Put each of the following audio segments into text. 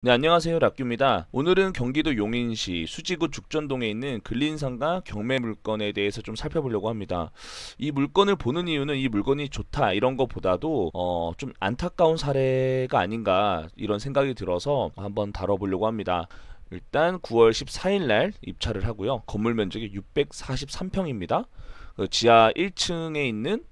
네, 안녕하세요. 락규입니다. 오늘은 경기도 용인시 수지구 죽전동에 있는 근린상가 경매 물건에 대해서 좀 살펴보려고 합니다. 이 물건을 보는 이유는 이 물건이 좋다 이런 것보다도 좀 안타까운 사례가 아닌가 이런 생각이 들어서 한번 다뤄보려고 합니다. 일단 9월 14일 날 입찰을 하고요. 건물 면적이 643평입니다. 지하 1층에 있는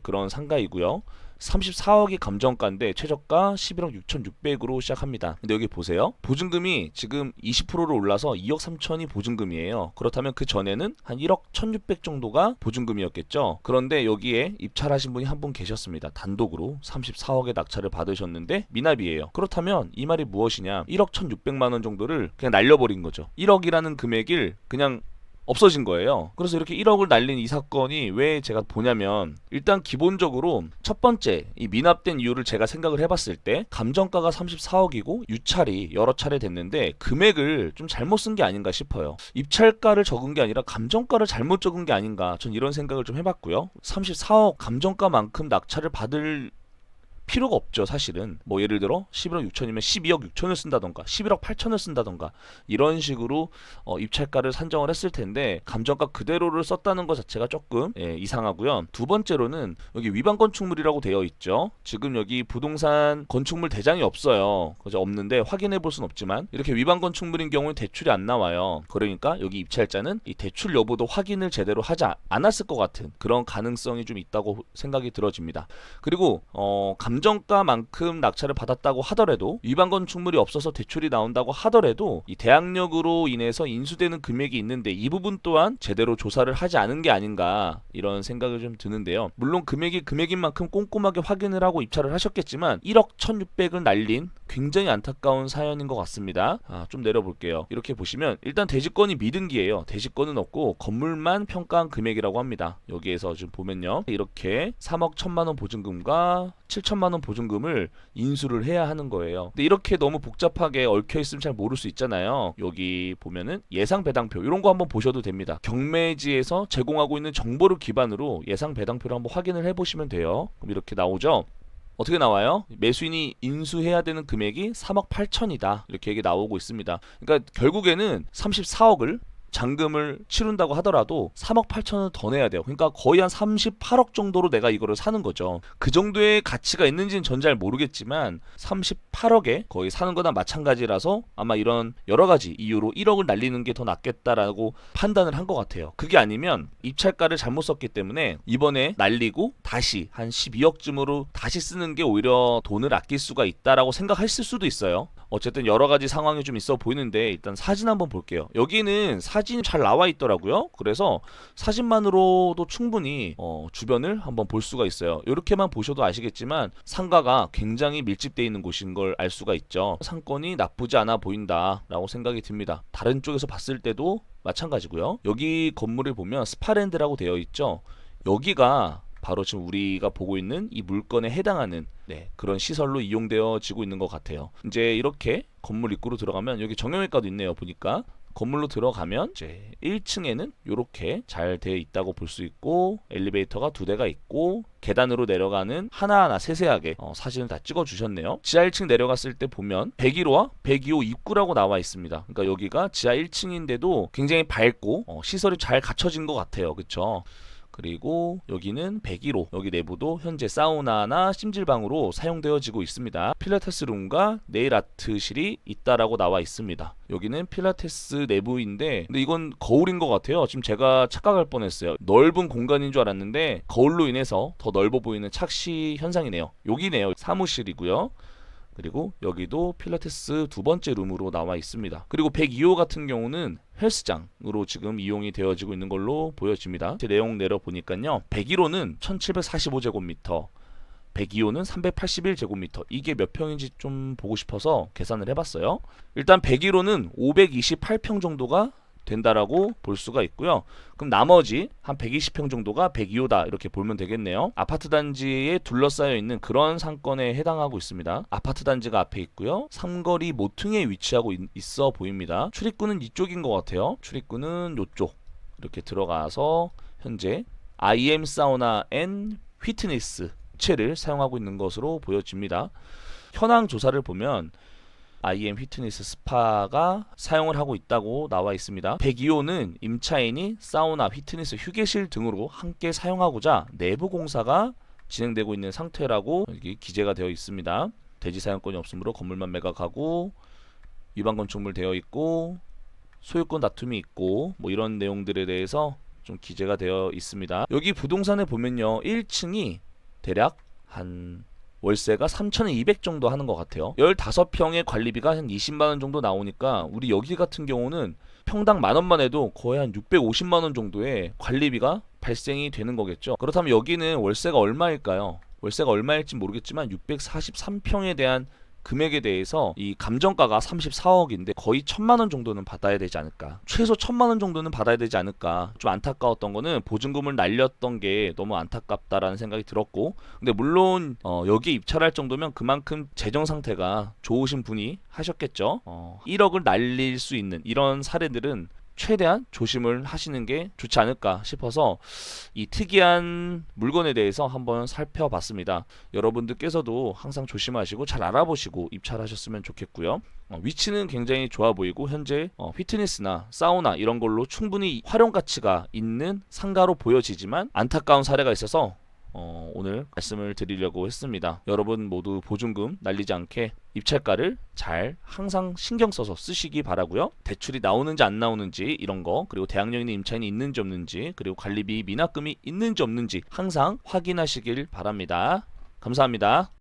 그런 상가이고요. 34억이 감정가인데 최저가 11억 6,600으로 시작합니다. 근데 여기 보세요. 보증금이 지금 20%로 올라서 2억 3천이 보증금이에요. 그렇다면 그 전에는 한 1억 1,600 정도가 보증금이었겠죠. 그런데 여기에 입찰하신 분이 한 분 계셨습니다. 단독으로 34억의 낙찰을 받으셨는데 미납이에요. 그렇다면 이 말이 무엇이냐? 1억 1,600만 원 정도를 그냥 날려버린 거죠. 1억이라는 금액을 그냥 없어진 거예요. 그래서 이렇게 1억을 날린 이 사건이 왜 제가 보냐면, 일단 기본적으로 첫 번째 이 미납된 이유를 제가 생각을 해봤을 때 감정가가 34억이고 유찰이 여러 차례 됐는데 금액을 좀 잘못 쓴 게 아닌가 싶어요. 입찰가를 적은 게 아니라 감정가를 잘못 적은 게 아닌가, 전 이런 생각을 좀 해봤고요. 34억 감정가만큼 낙찰을 받을 필요가 없죠. 사실은 뭐 예를 들어 11억 6천이면 12억 6천을 쓴다던가 11억 8천을 쓴다던가 이런 식으로 입찰가를 산정을 했을 텐데 감정가 그대로를 썼다는 것 자체가 조금 이상하고요. 두 번째로는 여기 위반 건축물이라고 되어 있죠. 지금 여기 부동산 건축물 대장이 없어요. 그죠? 없는데 확인해 볼 수는 없지만 이렇게 위반 건축물인 경우는 대출이 안 나와요. 그러니까 여기 입찰자는 이 대출 여부도 확인을 제대로 하지 않았을 것 같은 그런 가능성이 좀 있다고 생각이 들어집니다. 그리고 감정가만큼 낙찰을 받았다고 하더라도 위반 건축물이 없어서 대출이 나온다고 하더라도 이 대항력으로 인해서 인수되는 금액이 있는데 이 부분 또한 제대로 조사를 하지 않은 게 아닌가 이런 생각을 좀 드는데요. 물론 금액이 금액인 만큼 꼼꼼하게 확인을 하고 입찰을 하셨겠지만 1억 1,600을 날린 굉장히 안타까운 사연인 것 같습니다. 좀 내려볼게요. 이렇게 보시면 일단 대지권이 미등기예요. 대지권은 없고 건물만 평가한 금액이라고 합니다. 여기에서 지금 보면요. 이렇게 3억 1천만 원 보증금과 7천만 원 보증금을 인수를 해야 하는 거예요. 근데 이렇게 너무 복잡하게 얽혀 있으면 잘 모를 수 있잖아요. 여기 보면은 예상 배당표 이런 거 한번 보셔도 됩니다. 경매지에서 제공하고 있는 정보를 기반으로 예상 배당표를 한번 확인을 해보시면 돼요. 그럼 이렇게 나오죠. 어떻게 나와요? 매수인이 인수해야 되는 금액이 3억 8천이다. 이렇게 얘기 나오고 있습니다. 그러니까 결국에는 34억을 잔금을 치른다고 하더라도 3억 8천은 더 내야 돼요. 그러니까 거의 한 38억 정도로 내가 이거를 사는 거죠. 그 정도의 가치가 있는지는 전 잘 모르겠지만 38억에 거의 사는 거나 마찬가지라서 아마 이런 여러 가지 이유로 1억을 날리는 게 더 낫겠다라고 판단을 한 것 같아요. 그게 아니면 입찰가를 잘못 썼기 때문에 이번에 날리고 다시 한 12억쯤으로 다시 쓰는 게 오히려 돈을 아낄 수가 있다라고 생각했을 수도 있어요. 어쨌든 여러 가지 상황이 좀 있어 보이는데 일단 사진 한번 볼게요. 여기는 사진이 잘 나와 있더라고요. 그래서 사진만으로도 충분히 주변을 한번 볼 수가 있어요. 이렇게만 보셔도 아시겠지만 상가가 굉장히 밀집되어 있는 곳인 걸 알 수가 있죠. 상권이 나쁘지 않아 보인다라고 생각이 듭니다. 다른 쪽에서 봤을 때도 마찬가지고요. 여기 건물을 보면 스파랜드라고 되어 있죠. 여기가 바로 지금 우리가 보고 있는 이 물건에 해당하는 그런 시설로 이용되어지고 있는 것 같아요. 이제 이렇게 건물 입구로 들어가면 여기 정형외과도 있네요. 보니까 건물로 들어가면 이제 1층에는 이렇게 잘 되어 있다고 볼 수 있고 엘리베이터가 두 대가 있고 계단으로 내려가는 하나하나 세세하게 사진을 다 찍어 주셨네요. 지하 1층 내려갔을 때 보면 101호와 102호 입구라고 나와 있습니다. 그러니까 여기가 지하 1층인데도 굉장히 밝고 시설이 잘 갖춰진 것 같아요. 그쵸? 그리고 여기는 101호, 여기 내부도 현재 사우나나 찜질방으로 사용되어지고 있습니다. 필라테스 룸과 네일 아트실이 있다라고 나와 있습니다. 여기는 필라테스 내부인데 근데 이건 거울인 것 같아요. 지금 제가 착각할 뻔했어요. 넓은 공간인 줄 알았는데 거울로 인해서 더 넓어 보이는 착시 현상이네요. 여기네요. 사무실이고요. 그리고 여기도 필라테스 두 번째 룸으로 나와 있습니다. 그리고 102호 같은 경우는 헬스장으로 지금 이용이 되어지고 있는 걸로 보여집니다. 제 내용 내려보니까요. 101호는 1745제곱미터, 102호는 381제곱미터. 이게 몇 평인지 좀 보고 싶어서 계산을 해봤어요. 일단 101호는 528평 정도가 된다라고 볼 수가 있고요. 그럼 나머지 한 120평 정도가 102호다 이렇게 보면 되겠네요. 아파트 단지에 둘러싸여 있는 그런 상권에 해당하고 있습니다. 아파트 단지가 앞에 있고요. 삼거리 모퉁이에 위치하고 있어 보입니다. 출입구는 이쪽인 것 같아요. 출입구는 이쪽 이렇게 들어가서 현재 IM 사우나 앤 휘트니스 체를 사용하고 있는 것으로 보여집니다. 현황 조사를 보면 IM 피트니스 스파가 사용을 하고 있다고 나와 있습니다. 102호는 임차인이 사우나, 피트니스, 휴게실 등으로 함께 사용하고자 내부 공사가 진행되고 있는 상태라고 여기 기재가 되어 있습니다. 대지 사용권이 없으므로 건물만 매각하고 위반 건축물 되어 있고 소유권 다툼이 있고 뭐 이런 내용들에 대해서 좀 기재가 되어 있습니다. 여기 부동산에 보면요, 1층이 대략 한 월세가 3,200 정도 하는 것 같아요. 15평의 관리비가 한 20만원 정도 나오니까 우리 여기 같은 경우는 평당 만원만 해도 거의 한 650만원 정도의 관리비가 발생이 되는 거겠죠. 그렇다면 여기는 월세가 얼마일까요? 월세가 얼마일지 모르겠지만 643평에 대한 금액에 대해서 이 감정가가 34억인데 거의 1,000만원 정도는 받아야 되지 않을까, 최소 1,000만원 정도는 받아야 되지 않을까. 좀 안타까웠던 거는 보증금을 날렸던 게 너무 안타깝다라는 생각이 들었고, 근데 물론 여기 입찰할 정도면 그만큼 재정 상태가 좋으신 분이 하셨겠죠. 1억을 날릴 수 있는 이런 사례들은 최대한 조심을 하시는 게 좋지 않을까 싶어서 이 특이한 물건에 대해서 한번 살펴봤습니다. 여러분들께서도 항상 조심하시고 잘 알아보시고 입찰하셨으면 좋겠고요. 위치는 굉장히 좋아 보이고 현재 피트니스나 사우나 이런 걸로 충분히 활용 가치가 있는 상가로 보여지지만 안타까운 사례가 있어서 오늘 말씀을 드리려고 했습니다. 여러분 모두 보증금 날리지 않게 입찰가를 잘 항상 신경 써서 쓰시기 바라고요. 대출이 나오는지 안 나오는지 이런 거, 그리고 대항력 있는 임차인이 있는지 없는지, 그리고 관리비 미납금이 있는지 없는지 항상 확인하시길 바랍니다. 감사합니다.